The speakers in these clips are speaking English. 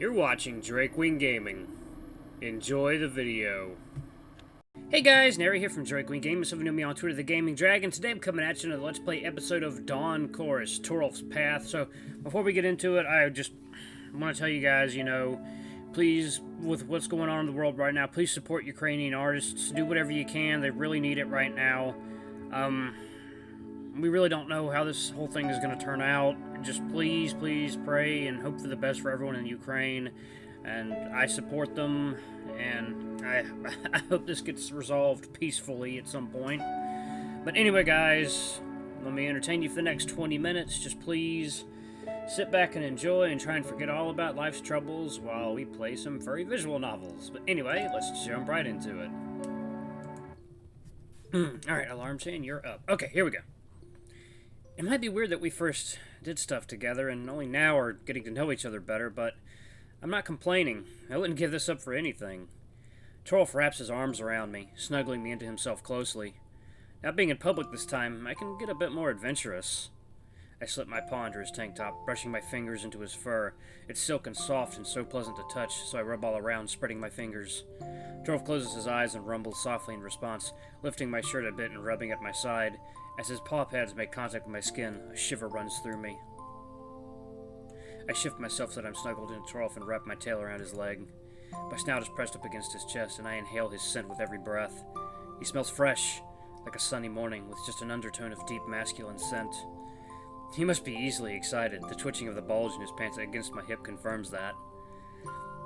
You're watching Drakewing Gaming. Enjoy the video. Hey guys, Nary here from Drakewing Gaming. Some of you know me on Twitter, The Gaming Dragon. Today I'm coming at you in a Let's Play episode of Dawn Chorus, Torolf's Path. So, before we get into it, I just want to tell you guys, please, with what's going on in the world right now, please support Ukrainian artists. Do whatever you can. They really need it right now. We really don't know how this whole thing is going to turn out. Just please pray and hope for the best for everyone in Ukraine. And I support them, and I hope this gets resolved peacefully at some point. But anyway, guys, let me entertain you for the next 20 minutes. Just please sit back and enjoy and try and forget all about life's troubles while we play some furry visual novels. But anyway, let's jump right into it. Alright, alarm chain, you're up. Okay, here we go. It might be weird that we first did stuff together and only now are getting to know each other better, but I'm not complaining. I wouldn't give this up for anything. Torolf wraps his arms around me, snuggling me into himself closely. Not being in public this time, I can get a bit more adventurous. I slip my paw under his tank top, brushing my fingers into his fur. It's silk and soft and so pleasant to touch, so I rub all around, spreading my fingers. Torolf closes his eyes and rumbles softly in response, lifting my shirt a bit and rubbing at my side. As his paw pads make contact with my skin, a shiver runs through me. I shift myself so that I'm snuggled into Torolf and wrap my tail around his leg. My snout is pressed up against his chest, and I inhale his scent with every breath. He smells fresh, like a sunny morning, with just an undertone of deep masculine scent. He must be easily excited. The twitching of the bulge in his pants against my hip confirms that.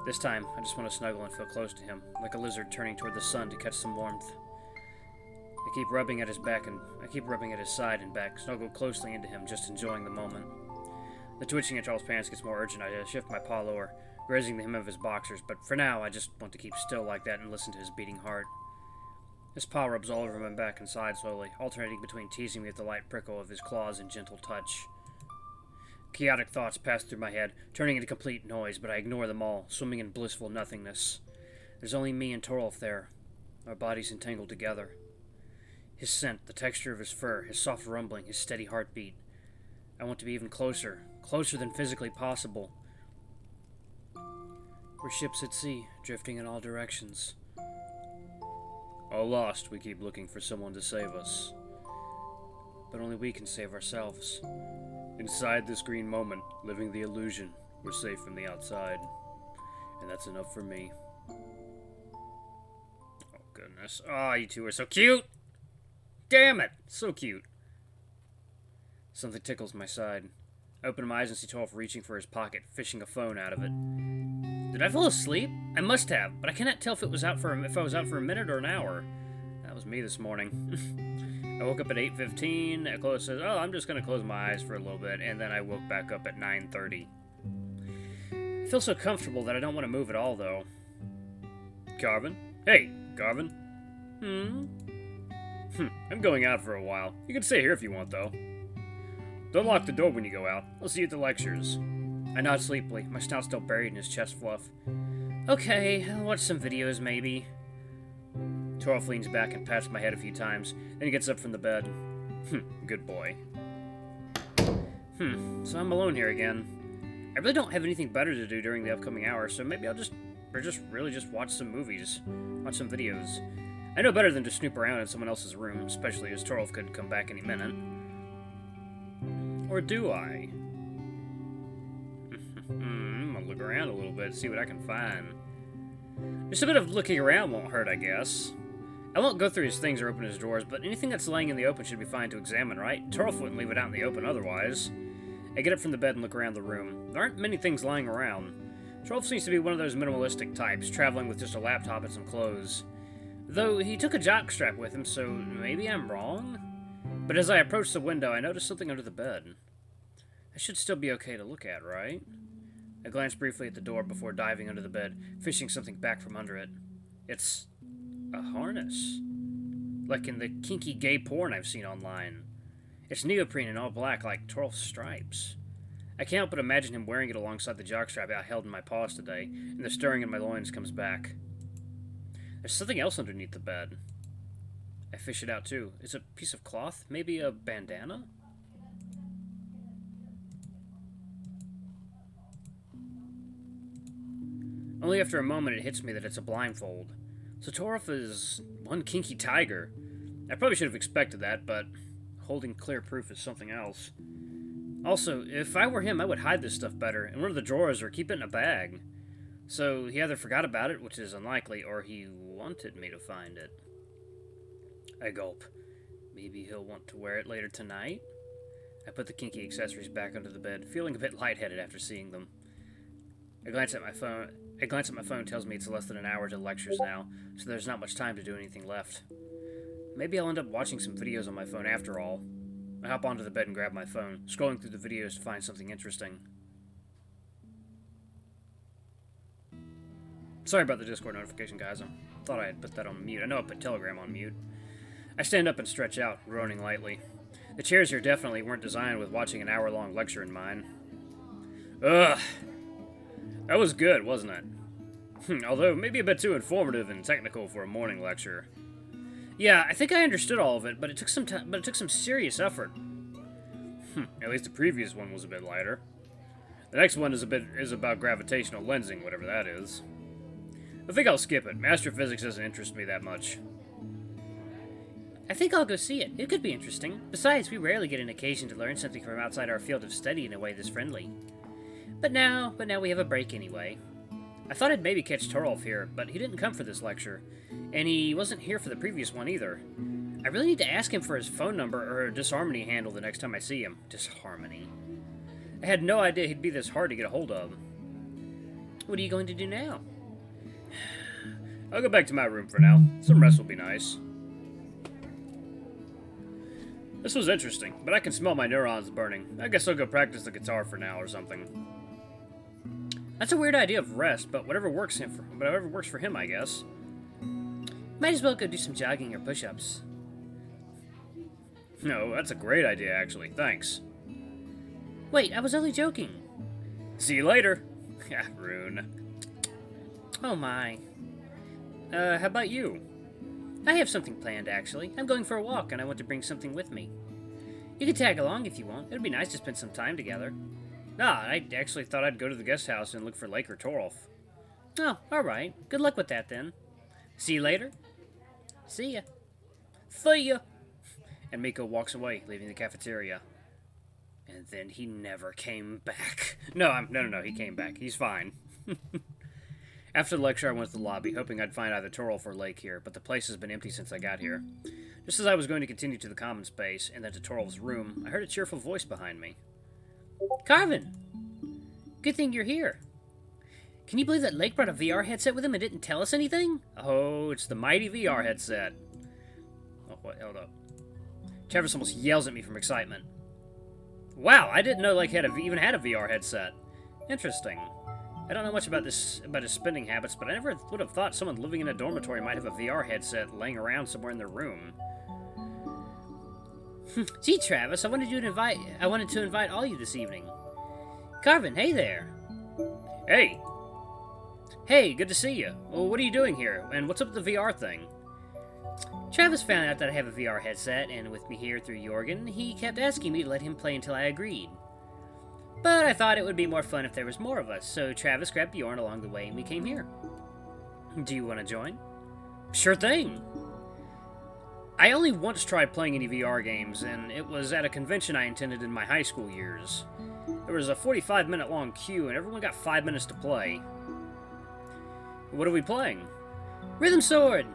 This time, I just want to snuggle and feel close to him, like a lizard turning toward the sun to catch some warmth. I keep rubbing at his back and I keep rubbing at his side and back, snuggled closely into him, just enjoying the moment. The twitching in Charles' pants gets more urgent. I shift my paw lower, grazing the hem of his boxers, but for now, I just want to keep still like that and listen to his beating heart. His paw rubs all over my back and side slowly, alternating between teasing me with the light prickle of his claws and gentle touch. Chaotic thoughts pass through my head, turning into complete noise, but I ignore them all, swimming in blissful nothingness. There's only me and Torolf there, our bodies entangled together. His scent, the texture of his fur, his soft rumbling, his steady heartbeat. I want to be even closer, closer than physically possible. We're ships at sea, drifting in all directions. All lost, we keep looking for someone to save us. But only we can save ourselves. Inside this green moment, living the illusion, we're safe from the outside. And that's enough for me. Oh, goodness. Oh, you two are so cute! Damn it! So cute. Something tickles my side. I open my eyes and see Torolf reaching for his pocket, fishing a phone out of it. Did I fall asleep? I must have, but I cannot tell if I was out for a minute or an hour. That was me this morning. I woke up at 8:15. Chloe says, "Oh, I'm just going to close my eyes for a little bit," and then I woke back up at 9:30. I feel so comfortable that I don't want to move at all, though. Carvin? Hey, Carvin. I'm going out for a while. You can stay here if you want, though. Don't lock the door when you go out. I'll see you at the lectures. I nod sleepily, my snout still buried in his chest fluff. Okay, I'll watch some videos, maybe. Torolf leans back and pats my head a few times, then he gets up from the bed. Good boy. So I'm alone here again. I really don't have anything better to do during the upcoming hour, so maybe I'll just watch some movies, watch some videos. I know better than to snoop around in someone else's room, especially as Torolf could come back any minute. Or do I? I'm gonna look around a little bit, see what I can find. Just a bit of looking around won't hurt, I guess. I won't go through his things or open his drawers, but anything that's laying in the open should be fine to examine, right? Torolf wouldn't leave it out in the open otherwise. I get up from the bed and look around the room. There aren't many things lying around. Torolf seems to be one of those minimalistic types, traveling with just a laptop and some clothes. Though he took a jockstrap with him, so maybe I'm wrong? But as I approach the window, I notice something under the bed. That should still be okay to look at, right? I glance briefly at the door before diving under the bed, fishing something back from under it. It's a harness. Like in the kinky gay porn I've seen online. It's neoprene and all black, like Torolf's stripes. I can't help but imagine him wearing it alongside the jockstrap I held in my paws today, and the stirring in my loins comes back. There's something else underneath the bed. I fish it out too. It's a piece of cloth, maybe a bandana? Only after a moment it hits me that it's a blindfold. So Torov is one kinky tiger. I probably should have expected that, but holding clear proof is something else. Also, if I were him, I would hide this stuff better in one of the drawers or keep it in a bag. So he either forgot about it, which is unlikely, or he wanted me to find it. I gulp. Maybe he'll want to wear it later tonight? I put the kinky accessories back under the bed, feeling a bit lightheaded after seeing them. I glance at my phone, tells me it's less than an hour to lectures now, so there's not much time to do anything left. Maybe I'll end up watching some videos on my phone after all. I hop onto the bed and grab my phone, scrolling through the videos to find something interesting. Sorry about the Discord notification, guys. I thought I had put that on mute. I know I put Telegram on mute. I stand up and stretch out, groaning lightly. The chairs here definitely weren't designed with watching an hour-long lecture in mind. Ugh. That was good, wasn't it? Although, maybe a bit too informative and technical for a morning lecture. Yeah, I think I understood all of it, but it took some serious effort. At least the previous one was a bit lighter. The next one is about gravitational lensing, whatever that is. I think I'll skip it. Astrophysics doesn't interest me that much. I think I'll go see it. It could be interesting. Besides, we rarely get an occasion to learn something from outside our field of study in a way this friendly. But now we have a break anyway. I thought I'd maybe catch Torolf here, but he didn't come for this lecture. And he wasn't here for the previous one either. I really need to ask him for his phone number or a disharmony handle the next time I see him. Disharmony. I had no idea he'd be this hard to get a hold of. What are you going to do now? I'll go back to my room for now. Some rest will be nice. This was interesting, but I can smell my neurons burning. I guess I'll go practice the guitar for now or something. That's a weird idea of rest, but whatever works for him, I guess. Might as well go do some jogging or push-ups. No, that's a great idea, actually. Thanks. Wait, I was only joking. See you later. Rune. Oh my. How about you? I have something planned, actually. I'm going for a walk, and I want to bring something with me. You can tag along if you want. It would be nice to spend some time together. Nah, I actually thought I'd go to the guest house and look for Lake or Torolf. Oh, alright. Good luck with that, then. See you later. See ya. See ya. And Miko walks away, leaving the cafeteria. And then he never came back. No, he came back. He's fine. After the lecture, I went to the lobby, hoping I'd find either Torolf or Lake here, but the place has been empty since I got here. Just as I was going to continue to the common space, and then to Torolf's room, I heard a cheerful voice behind me. Carvin! Good thing you're here. Can you believe that Lake brought a VR headset with him and didn't tell us anything? Oh, it's the mighty VR headset. Oh, wait, hold up. Travis almost yells at me from excitement. Wow, I didn't know Lake even had a VR headset. Interesting. I don't know much about his spending habits, but I never would have thought someone living in a dormitory might have a VR headset laying around somewhere in their room. Gee, Travis, I wanted to invite all you this evening. Carvin, hey there. Hey. Hey, good to see you. Well, what are you doing here? And what's up with the VR thing? Travis found out that I have a VR headset, and with me here through Jorgen, he kept asking me to let him play until I agreed. But I thought it would be more fun if there was more of us, so Travis grabbed Bjorn along the way and we came here. Do you want to join? Sure thing. I only once tried playing any VR games, and it was at a convention I attended in my high school years. There was a 45-minute long queue, and everyone got 5 minutes to play. What are we playing? Rhythm Sword!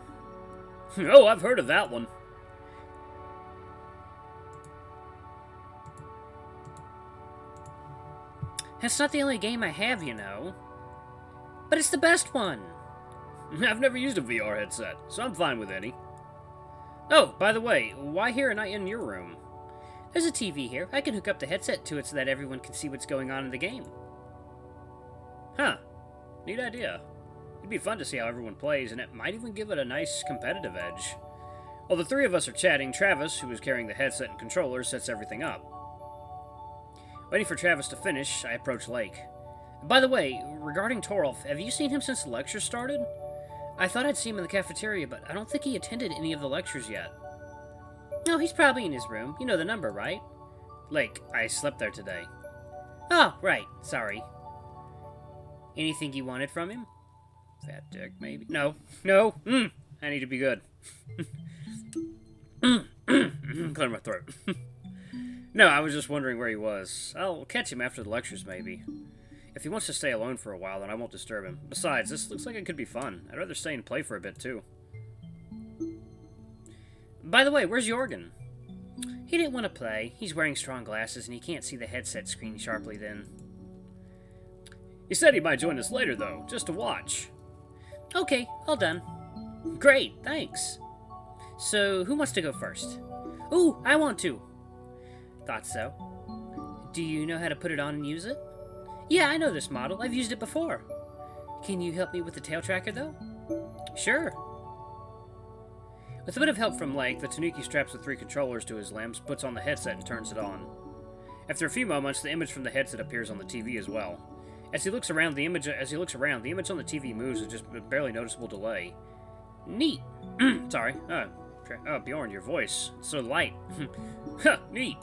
Oh, I've heard of that one. That's not the only game I have, you know. But it's the best one! I've never used a VR headset, so I'm fine with any. Oh, by the way, why here and not in your room? There's a TV here. I can hook up the headset to it so that everyone can see what's going on in the game. Huh. Neat idea. It'd be fun to see how everyone plays, and it might even give it a nice competitive edge. While the three of us are chatting, Travis, who is carrying the headset and controller, sets everything up. Waiting for Travis to finish, I approach Lake. By the way, regarding Torolf, have you seen him since the lecture started? I thought I'd see him in the cafeteria, but I don't think he attended any of the lectures yet. No, he's probably in his room. You know the number, right? Lake, I slept there today. Oh, right. Sorry. Anything you wanted from him? Fat dick, maybe? No. No! I need to be good. Clear my throat. No, I was just wondering where he was. I'll catch him after the lectures, maybe. If he wants to stay alone for a while, then I won't disturb him. Besides, this looks like it could be fun. I'd rather stay and play for a bit, too. By the way, where's Jorgen? He didn't want to play. He's wearing strong glasses, and he can't see the headset screen sharply then. He said he might join us later, though, just to watch. Okay, all done. Great, thanks. So, who wants to go first? Ooh, I want to. Thought so. Do you know how to put it on and use it? Yeah, I know this model. I've used it before. Can you help me with the tail tracker, though? Sure. With a bit of help from Lake, the Tanuki straps the 3 controllers to his limbs, puts on the headset, and turns it on. After a few moments, the image from the headset appears on the TV as well. As he looks around, the image on the TV moves with just a barely noticeable delay. Neat. Sorry. Oh, Bjorn, your voice. It's so light. Huh, neat.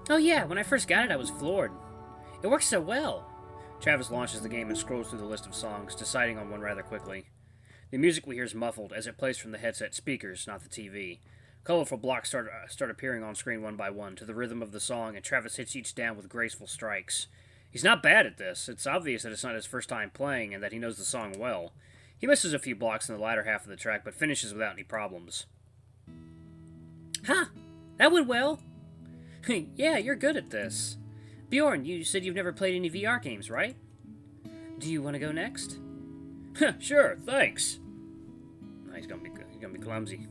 Oh yeah, when I first got it, I was floored. It works so well. Travis launches the game and scrolls through the list of songs, deciding on one rather quickly. The music we hear is muffled as it plays from the headset speakers, not the TV. Colorful blocks start appearing on screen one by one to the rhythm of the song, and Travis hits each down with graceful strikes. He's not bad at this. It's obvious that it's not his first time playing and that he knows the song well. He misses a few blocks in the latter half of the track, but finishes without any problems. Huh! That went well! Yeah, you're good at this. Bjorn, you said you've never played any VR games, right? Do you want to go next? Sure, thanks. He's gonna be clumsy.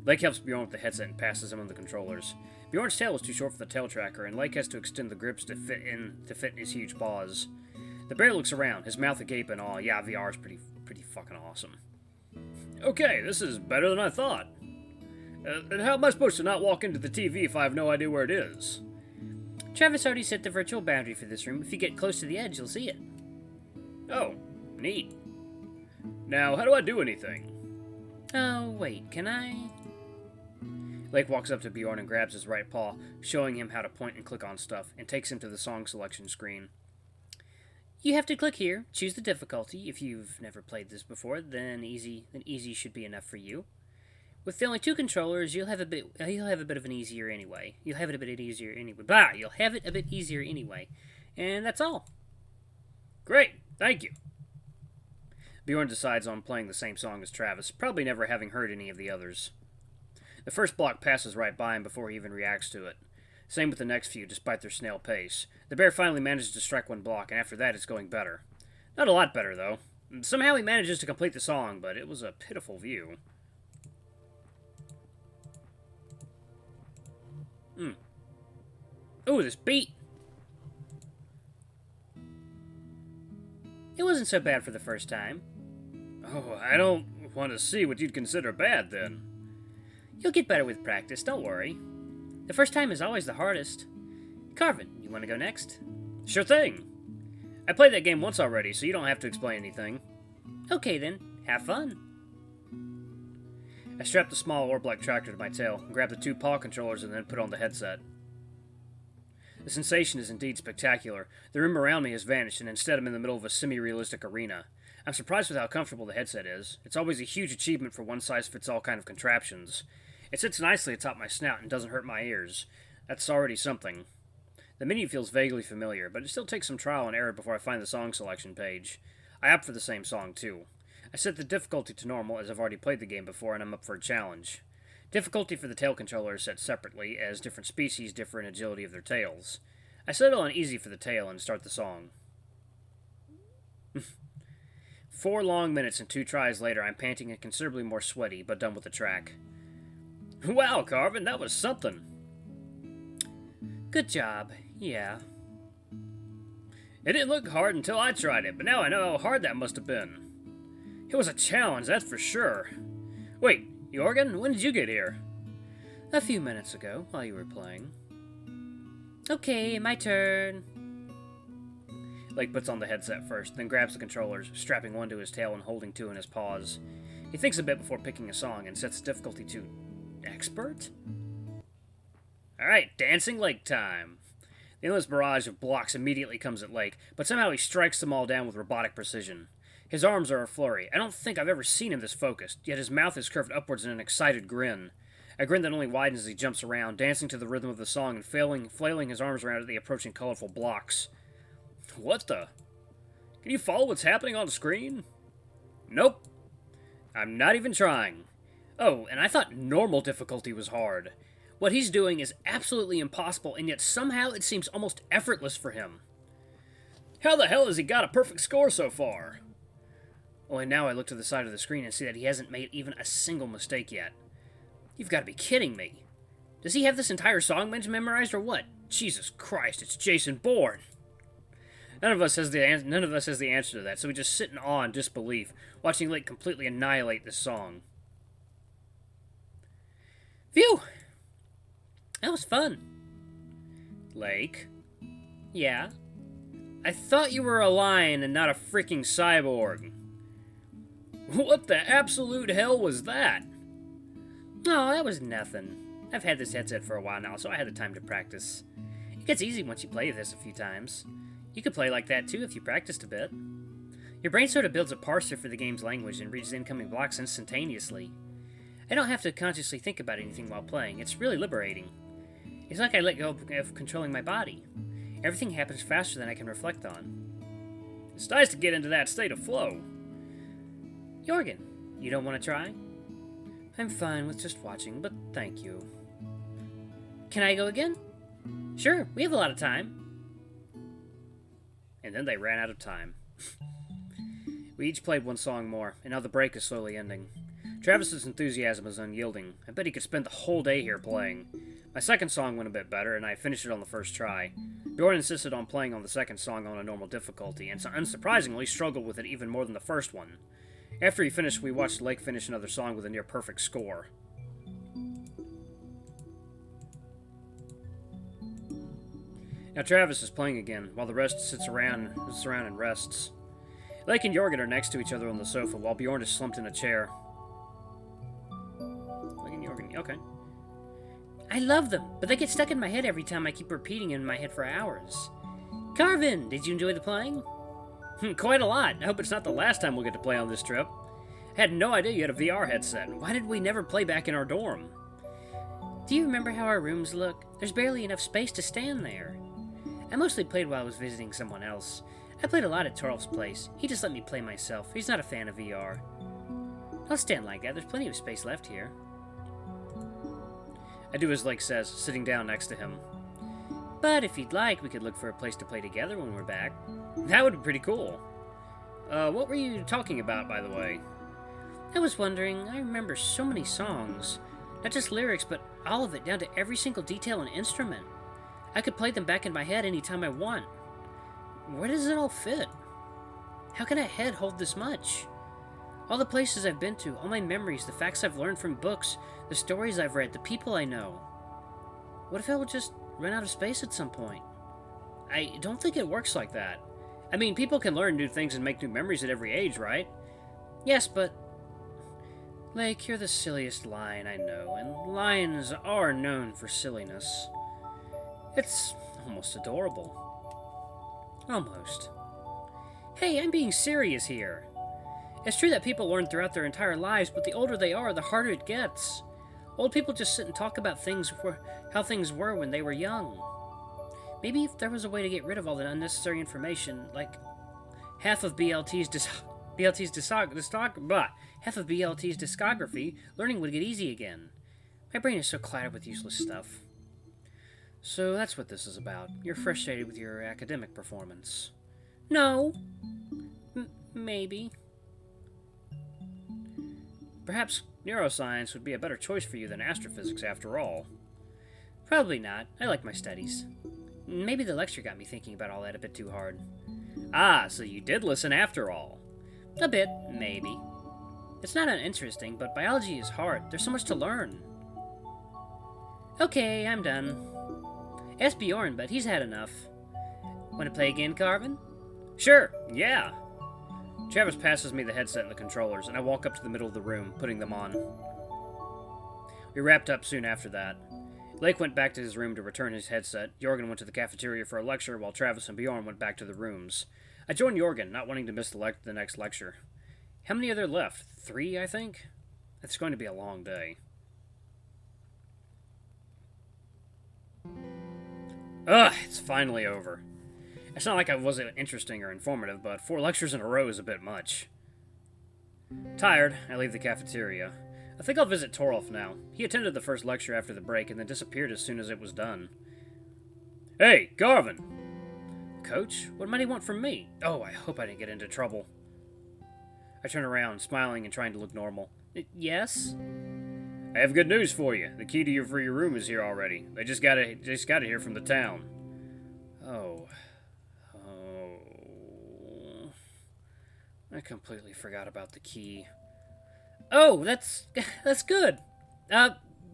Lake helps Bjorn with the headset and passes him on the controllers. Bjorn's tail is too short for the tail tracker, and Lake has to extend the grips to fit in his huge paws. The bear looks around, his mouth agape in awe. Yeah, VR is pretty fucking awesome. Okay, this is better than I thought. And how am I supposed to not walk into the TV if I have no idea where it is? Travis already set the virtual boundary for this room. If you get close to the edge, you'll see it. Oh, neat. Now, how do I do anything? Oh, wait, can I? Lake walks up to Bjorn and grabs his right paw, showing him how to point and click on stuff, and takes him to the song selection screen. You have to click here, choose the difficulty. If you've never played this before, then easy should be enough for you. With only 2 controllers, you'll have a bit of an easier anyway. You'll have it a bit easier anyway. And that's all. Great, thank you. Bjorn decides on playing the same song as Travis, probably never having heard any of the others. The first block passes right by him before he even reacts to it. Same with the next few, despite their snail pace. The bear finally manages to strike one block, and after that it's going better. Not a lot better, though. Somehow he manages to complete the song, but it was a pitiful view. Ooh, this beat! It wasn't so bad for the first time. Oh, I don't want to see what you'd consider bad, then. You'll get better with practice, don't worry. The first time is always the hardest. Carvin, you want to go next? Sure thing. I played that game once already, so you don't have to explain anything. Okay then, have fun. I strapped the small orb-like tractor to my tail, grabbed the 2 paw controllers, and then put on the headset. The sensation is indeed spectacular. The room around me has vanished, and instead I'm in the middle of a semi-realistic arena. I'm surprised with how comfortable the headset is. It's always a huge achievement for one-size-fits-all kind of contraptions. It sits nicely atop my snout and doesn't hurt my ears. That's already something. The menu feels vaguely familiar, but it still takes some trial and error before I find the song selection page. I opt for the same song, too. I set the difficulty to normal, as I've already played the game before, and I'm up for a challenge. Difficulty for the tail controller is set separately, as different species differ in agility of their tails. I settle on easy for the tail and start the song. 4 long minutes and 2 tries later, I'm panting and considerably more sweaty, but done with the track. Wow, Carvin, that was something. Good job, yeah. It didn't look hard until I tried it, but now I know how hard that must have been. It was a challenge, that's for sure. Wait, Jorgen, when did you get here? A few minutes ago, while you were playing. Okay, my turn. Lake puts on the headset first, then grabs the controllers, strapping one to his tail and holding 2 in his paws. He thinks a bit before picking a song and sets difficulty to expert? Alright, dancing Lake time. The endless barrage of blocks immediately comes at Lake, but somehow he strikes them all down with robotic precision. His arms are a flurry. I don't think I've ever seen him this focused, yet his mouth is curved upwards in an excited grin. A grin that only widens as he jumps around, dancing to the rhythm of the song and flailing his arms around at the approaching colorful blocks. What the? Can you follow what's happening on the screen? Nope. I'm not even trying. Oh, and I thought normal difficulty was hard. What he's doing is absolutely impossible, and yet somehow it seems almost effortless for him. How the hell has he got a perfect score so far? Only now I look to the side of the screen and see that he hasn't made even a single mistake yet. You've got to be kidding me. Does he have this entire song memorized or what? Jesus Christ, it's Jason Bourne. None of us has the answer to that, so we just sit in awe and disbelief, watching Lake completely annihilate this song. Phew! That was fun. Lake? Yeah? I thought you were a lion and not a freaking cyborg. What the absolute hell was that? Oh, that was nothing. I've had this headset for a while now, so I had the time to practice. It gets easy once you play this a few times. You could play like that too if you practiced a bit. Your brain sort of builds a parser for the game's language and reads incoming blocks instantaneously. I don't have to consciously think about anything while playing. It's really liberating. It's like I let go of controlling my body. Everything happens faster than I can reflect on. It's nice to get into that state of flow. Jorgen, you don't want to try? I'm fine with just watching, but thank you. Can I go again? Sure, we have a lot of time. And then they ran out of time. We each played one song more, and now the break is slowly ending. Travis's enthusiasm is unyielding. I bet he could spend the whole day here playing. My second song went a bit better, and I finished it on the first try. Bjorn insisted on playing on the second song on a normal difficulty, and unsurprisingly struggled with it even more than the first one. After he finished, we watched Lake finish another song with a near-perfect score. Now Travis is playing again, while the rest sits around and rests. Lake and Jorgen are next to each other on the sofa, while Bjorn is slumped in a chair. Lake and Jorgen, okay. I love them, but they get stuck in my head every time I keep repeating in my head for hours. Carvin, did you enjoy the playing? Quite a lot. I hope it's not the last time we'll get to play on this trip. I had no idea you had a VR headset. Why did we never play back in our dorm? Do you remember how our rooms look? There's barely enough space to stand there. I mostly played while I was visiting someone else. I played a lot at Torolf's place. He just let me play myself. He's not a fan of VR. Don't stand like that. There's plenty of space left here. I do as Lake says, sitting down next to him. But if you'd like, we could look for a place to play together when we're back. That would be pretty cool. What were you talking about, by the way? I was wondering, I remember so many songs. Not just lyrics, but all of it, down to every single detail and instrument. I could play them back in my head anytime I want. Where does it all fit? How can a head hold this much? All the places I've been to, all my memories, the facts I've learned from books, the stories I've read, the people I know. What if I would just run out of space at some point? I don't think it works like that. I mean, people can learn new things and make new memories at every age, right? Yes, but... Lake, you're the silliest lion I know, and lions are known for silliness. It's almost adorable. Almost. Hey, I'm being serious here. It's true that people learn throughout their entire lives, but the older they are, the harder it gets. Old people just sit and talk about how things were when they were young. Maybe if there was a way to get rid of all that unnecessary information, like half of BLT's discography, learning would get easy again. My brain is so cluttered with useless stuff. So that's what this is about. You're frustrated with your academic performance. No. Maybe. Perhaps neuroscience would be a better choice for you than astrophysics after all. Probably not. I like my studies. Maybe the lecture got me thinking about all that a bit too hard. Ah, so you did listen after all. A bit, maybe. It's not uninteresting, but biology is hard. There's so much to learn. Okay, I'm done. Ask Bjorn, but he's had enough. Want to play again, Carvin? Sure, yeah. Travis passes me the headset and the controllers, and I walk up to the middle of the room, putting them on. We wrapped up soon after that. Lake went back to his room to return his headset. Jorgen went to the cafeteria for a lecture, while Travis and Bjorn went back to the rooms. I joined Jorgen, not wanting to miss the next lecture. How many are there left? 3, I think? It's going to be a long day. Ugh, it's finally over. It's not like I wasn't interesting or informative, but 4 lectures in a row is a bit much. Tired, I leave the cafeteria. I think I'll visit Torolf now. He attended the first lecture after the break and then disappeared as soon as it was done. Hey, Carvine! Coach? What might he want from me? Oh, I hope I didn't get into trouble. I turn around, smiling and trying to look normal. Yes? I have good news for you. The key to your free room is here already. They just got it here from the town. Oh. I completely forgot about the key. Oh, that's good.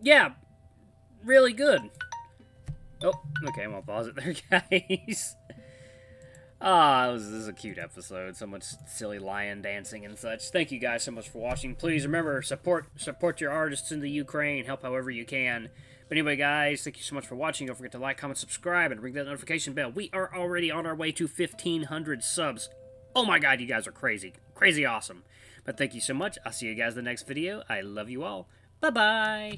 Yeah, really good. Oh, okay, I'm gonna pause it there, guys. This is a cute episode. So much silly lion dancing and such. Thank you guys so much for watching. Please remember, support your artists in the Ukraine. Help however you can. But anyway, guys, thank you so much for watching. Don't forget to like, comment, subscribe, and ring that notification bell. We are already on our way to 1,500 subs. Oh my god, you guys are crazy. Crazy awesome. But thank you so much. I'll see you guys in the next video. I love you all. Bye-bye.